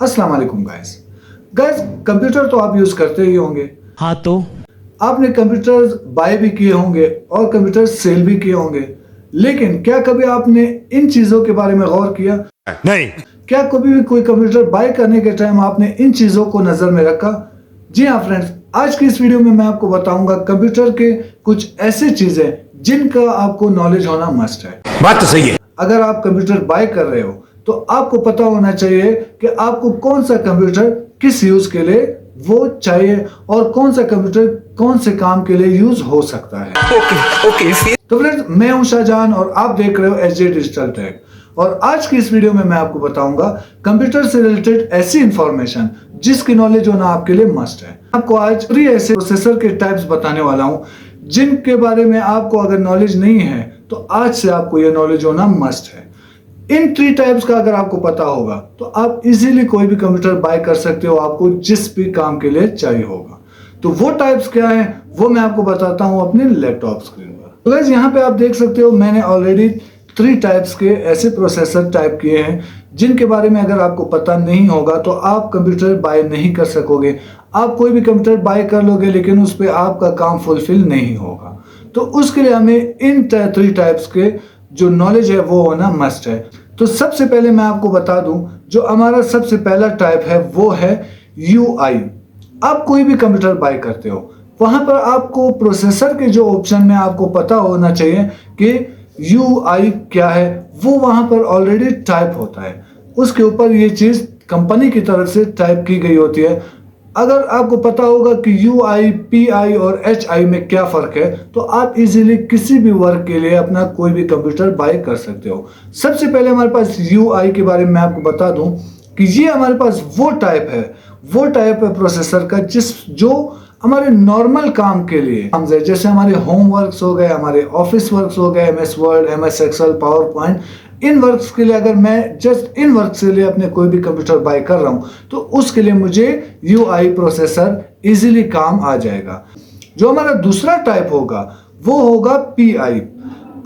अस्सलाम वालेकुम guys. Computer तो आप यूज करते ही होंगे। हाँ तो आपने कंप्यूटर बाय भी किए होंगे और कंप्यूटर सेल भी किए होंगे, लेकिन क्या कभी आपने इन चीजों के बारे में गौर किया? नहीं। क्या कभी भी कोई कंप्यूटर बाय करने के टाइम आपने इन चीजों को नजर में रखा? जी हाँ फ्रेंड्स, आज की इस वीडियो में मैं आपको बताऊंगा कंप्यूटर के कुछ ऐसे चीजें जिनका आपको नॉलेज होना मस्ट है। बात तो सही है। अगर आप कंप्यूटर बाय कर रहे हो तो आपको पता होना चाहिए कि आपको कौन सा कंप्यूटर किस यूज के लिए वो चाहिए और कौन सा कंप्यूटर कौन से काम के लिए यूज हो सकता है। ओके। तो फ्रेंड्स, मैं हूं शाहजहान और आप देख रहे हो एचजे डिजिटल टेक। और आज की इस वीडियो में मैं आपको बताऊंगा कंप्यूटर से रिलेटेड ऐसी इंफॉर्मेशन जिसकी नॉलेज होना आपके लिए मस्ट है। आपको आज 3 ऐसे प्रोसेसर के टाइप्स बताने वाला हूं जिनके बारे में आपको अगर नॉलेज नहीं है तो आज से आपको यह नॉलेज होना मस्ट है। इन 3 टाइप्स का अगर आपको पता होगा तो आप इजीली कोई भी कंप्यूटर बाय कर सकते हो, आपको जिस भी काम के लिए चाहिए होगा। तो वो टाइप्स क्या है वो मैं आपको बताता हूं अपने लैपटॉप स्क्रीन पर। तो गाइस, यहाँ पे आप देख सकते हो मैंने ऑलरेडी 3 टाइप्स के ऐसे प्रोसेसर टाइप किए हैं जिनके बारे में अगर आपको पता नहीं होगा तो आप कंप्यूटर बाय नहीं कर सकोगे। आप कोई भी कंप्यूटर बाय कर लोगे लेकिन उस पर आपका काम फुलफिल नहीं होगा। तो उसके लिए हमें इन 3 टाइप्स के जो नॉलेज है वो होना मस्ट है। तो सबसे पहले मैं आपको बता दूं, जो हमारा सबसे पहला टाइप है वो है UI। आप कोई भी कंप्यूटर बाय करते हो, वहां पर आपको प्रोसेसर के जो ऑप्शन में आपको पता होना चाहिए कि UI क्या है, वो वहां पर ऑलरेडी टाइप होता है। उसके ऊपर ये चीज कंपनी की तरफ से टाइप की गई होती है। अगर आपको पता होगा कि UI, PI और HI में क्या फर्क है तो आप इजीली किसी भी वर्क के लिए अपना कोई भी कंप्यूटर बाय कर सकते हो। सबसे पहले हमारे पास UI के बारे में मैं आपको बता दूं कि ये हमारे पास वो टाइप है प्रोसेसर का जो हमारे नॉर्मल काम के लिए, जैसे हमारे होम वर्क्स हो गए, हमारे ऑफिस वर्क्स हो गए, MS Word, MS Excel, PowerPoint, इन वर्क्स के लिए अगर मैं जस्ट इन वर्क्स के लिए अपने कोई भी कंप्यूटर बाय कर रहा हूं तो उसके लिए मुझे UI प्रोसेसर इजीली काम आ जाएगा। जो हमारा दूसरा टाइप होगा वो होगा PI।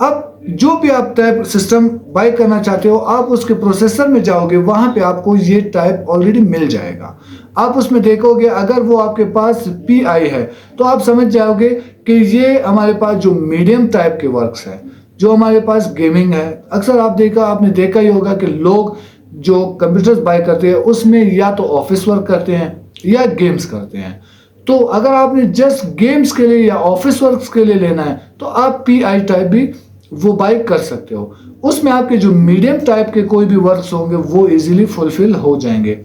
अब जो भी आप टाइप सिस्टम बाय करना चाहते हो आप उसके प्रोसेसर में जाओगे, वहां पे आपको ये टाइप ऑलरेडी मिल जाएगा। आप उसमें देखोगे अगर वो आपके पास PI है तो आप समझ जाओगे कि ये हमारे पास जो मीडियम टाइप के वर्क्स है, जो हमारे पास गेमिंग है। अक्सर आपने देखा ही होगा कि लोग जो कंप्यूटर्स बाय करते हैं उसमें या तो ऑफिस वर्क करते हैं या गेम्स करते हैं। तो अगर आपने जस्ट गेम्स के लिए या ऑफिस वर्क्स के लिए लेना है तो आप PI टाइप भी वो बाय कर सकते हो। उसमें आपके जो मीडियम टाइप के कोई भी वर्क्स होंगे वो इजीली फुलफिल हो जाएंगे।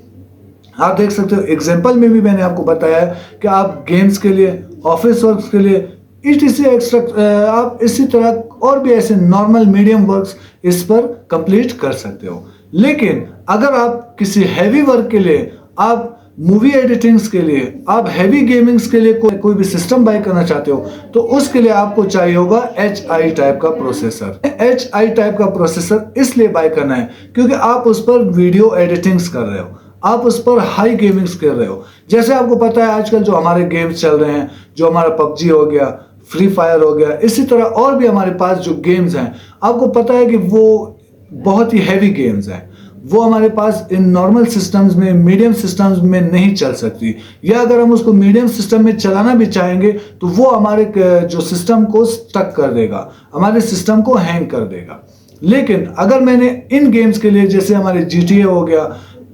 आप देख सकते हो एग्जांपल में भी मैंने आपको बताया कि आप गेम्स के लिए, ऑफिस वर्क्स के लिए आप इसी तरह और भी ऐसे नॉर्मल मीडियम वर्क्स इस पर कंप्लीट कर सकते हो। लेकिन अगर आप किसी हैवी वर्क के लिए, आप मूवी एडिटिंग्स के लिए, आप हैवी गेमिंग्स के लिए कोई भी सिस्टम बाय करना चाहते हो तो उसके लिए आपको चाहिए होगा HI टाइप का प्रोसेसर। HI टाइप का प्रोसेसर इसलिए बाय करना है क्योंकि आप उस पर वीडियो एडिटिंग्स कर रहे हो, आप उस पर हाई गेमिंग्स कर रहे हो। जैसे आपको पता है आजकल जो हमारे गेम्स चल रहे हैं, जो हमारा PUBG हो गया, फ्री फायर हो गया, इसी तरह और भी हमारे पास जो गेम्स हैं आपको पता है कि वो बहुत ही हैवी गेम्स हैं। वो हमारे पास इन नॉर्मल सिस्टम्स में, मीडियम सिस्टम्स में नहीं चल सकती, या अगर हम उसको मीडियम सिस्टम में चलाना भी चाहेंगे तो वो हमारे जो सिस्टम को स्टक कर देगा, हमारे सिस्टम को हैंग कर देगा। लेकिन अगर मैंने इन गेम्स के लिए, जैसे हमारे GTA हो गया,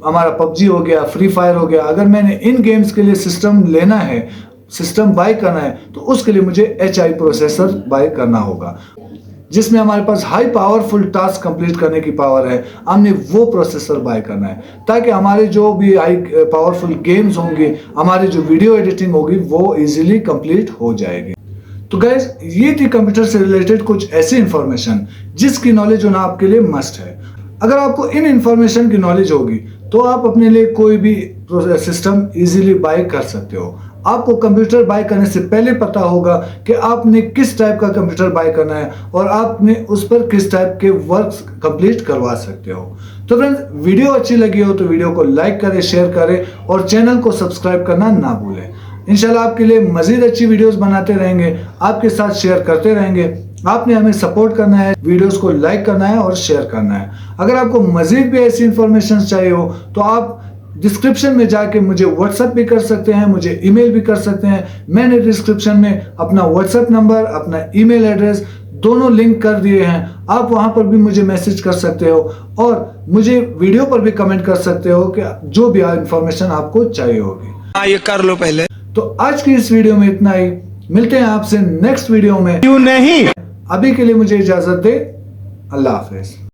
हमारा PUBG हो गया, फ्री फायर हो गया, अगर मैंने इन गेम्स के लिए सिस्टम लेना है, सिस्टम बाय करना है तो उसके लिए मुझे HI प्रोसेसर बाय करना होगा जिसमें हमारे पास हाई पावरफुल टास्क कंप्लीट करने की पावर है। हमने वो प्रोसेसर बाय करना है ताकि हमारे जो भी हाई पावरफुल गेम्स होंगे, हमारी जो वीडियो एडिटिंग होगी वो इजीली कंप्लीट हो जाएगी। तो गाइस, ये थी कंप्यूटर से रिलेटेड कुछ ऐसी इंफॉर्मेशन जिसकी नॉलेज होना आपके लिए मस्ट है। अगर आपको इन इंफॉर्मेशन की नॉलेज होगी तो आप अपने लिए कोई भी सिस्टम इजीली बाय कर सकते हो। आपको कंप्यूटर बाय करने से पहले पता होगा कि आपने किस टाइप का कंप्यूटर बाय करना है और आपने उस पर किस टाइप के वर्क्स कंप्लीट करवा सकते हो। तो फ्रेंड्स, वीडियो अच्छी लगी हो तो वीडियो को लाइक करें, शेयर करें और चैनल को सब्सक्राइब करना ना भूलें। इंशाल्लाह आपके लिए मजीद अच्छी वीडियोस बनाते रहेंगे, आपके साथ शेयर करते रहेंगे। आपने हमें सपोर्ट करना है, वीडियोस को लाइक करना है और शेयर करना है। अगर आपको मजीद भी ऐसी इंफॉर्मेशन चाहिए हो तो आप डिस्क्रिप्शन में जाके मुझे व्हाट्सएप भी कर सकते हैं, मुझे ईमेल भी कर सकते हैं। मैंने डिस्क्रिप्शन में अपना व्हाट्सएप नंबर, अपना ईमेल एड्रेस दोनों लिंक कर दिए हैं। आप वहां पर भी मुझे मैसेज कर सकते हो और मुझे वीडियो पर भी कमेंट कर सकते हो कि जो भी इंफॉर्मेशन आपको चाहिए होगी। हाँ, ये कर लो पहले। तो आज की इस वीडियो में इतना ही। मिलते हैं आपसे नेक्स्ट वीडियो में। क्यों नहीं? अभी के लिए मुझे इजाजत दे। अल्लाह हाफिज।